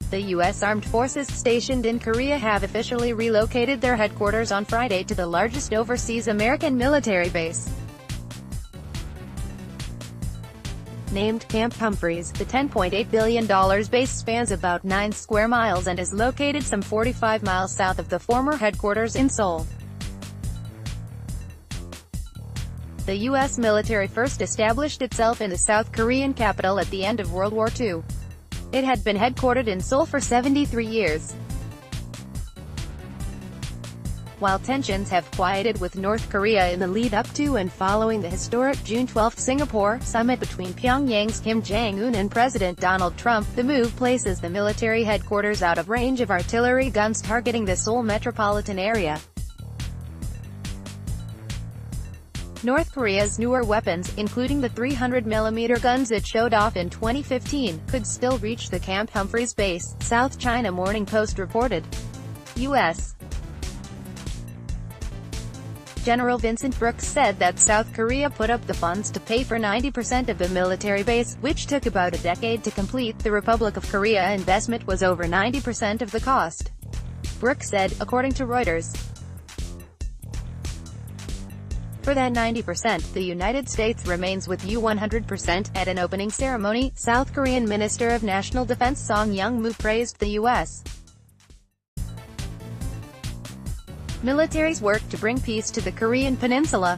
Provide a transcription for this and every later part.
The U.S. Armed Forces stationed in Korea have officially relocated their headquarters on Friday to the largest overseas American military base. Named Camp Humphreys, the $10.8 billion base spans about 9 square miles and is located some 45 miles south of the former headquarters in Seoul. The U.S. military first established itself in the South Korean capital at the end of World War II. It had been headquartered in Seoul for 73 years. While tensions have quieted with North Korea in the lead up to and following the historic June 12 Singapore summit between Pyongyang's Kim Jong-un and President Donald Trump, the move places the military headquarters out of range of artillery guns targeting the Seoul metropolitan area. North Korea's newer weapons, including the 300mm guns it showed off in 2015, could still reach the Camp Humphreys base, South China Morning Post reported. U.S. General Vincent Brooks said that South Korea put up the funds to pay for 90% of the military base, which took about a decade to complete. The Republic of Korea investment was over 90% of the cost, Brooks said, according to Reuters. For that 90%, the United States remains with you 100%. At an opening ceremony, South Korean Minister of National Defense Song Young-moo praised the U.S. military's work to bring peace to the Korean peninsula.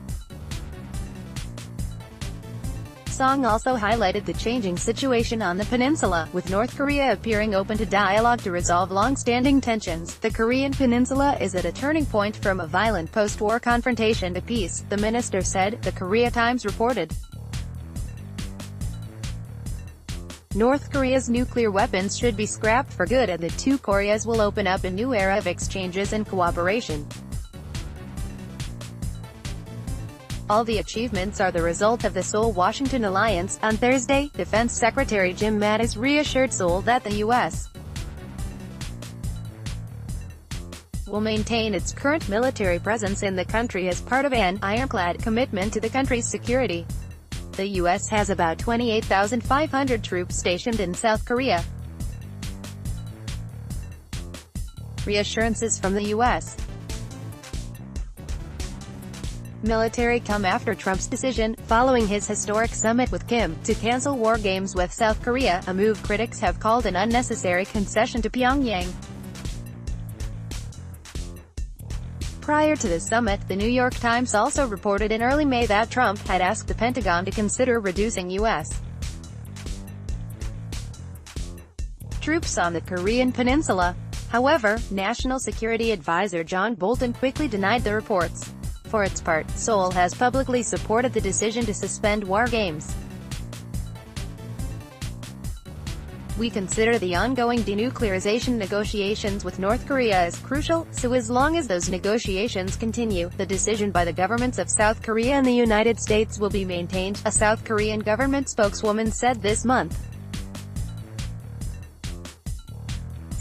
Song also highlighted the changing situation on the peninsula, with North Korea appearing open to dialogue to resolve long-standing tensions. The Korean peninsula is at a turning point from a violent post-war confrontation to peace, the minister said, the Korea Times reported. North Korea's nuclear weapons should be scrapped for good and the two Koreas will open up a new era of exchanges and cooperation. All the achievements are the result of the Seoul-Washington alliance. On Thursday, Defense Secretary Jim Mattis reassured Seoul that the U.S. will maintain its current military presence in the country as part of an ironclad commitment to the country's security. The U.S. has about 28,500 troops stationed in South Korea. Reassurances from the U.S. military come after Trump's decision, following his historic summit with Kim, to cancel war games with South Korea, a move critics have called an unnecessary concession to Pyongyang. Prior to the summit, the New York Times also reported in early May that Trump had asked the Pentagon to consider reducing U.S. troops on the Korean peninsula. However, National Security Advisor John Bolton quickly denied the reports. For its part, Seoul has publicly supported the decision to suspend war games. We consider the ongoing denuclearization negotiations with North Korea as crucial, so as long as those negotiations continue, the decision by the governments of South Korea and the United States will be maintained, a South Korean government spokeswoman said this month.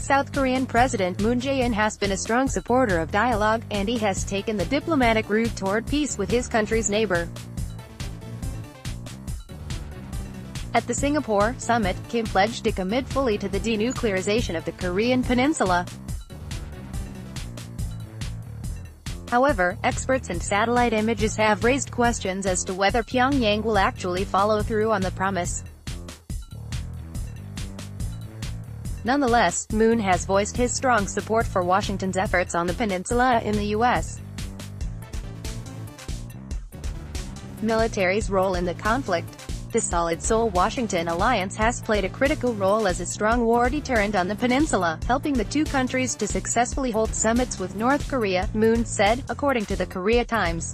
South Korean President Moon Jae-in has been a strong supporter of dialogue, and he has taken the diplomatic route toward peace with his country's neighbor. At the Singapore summit, Kim pledged to commit fully to the denuclearization of the Korean peninsula. However, experts and satellite images have raised questions as to whether Pyongyang will actually follow through on the promise. Nonetheless, Moon has voiced his strong support for Washington's efforts on the peninsula in the U.S. military's role in the conflict. The solid Seoul-Washington alliance has played a critical role as a strong war deterrent on the peninsula, helping the two countries to successfully hold summits with North Korea, Moon said, according to the Korea Times.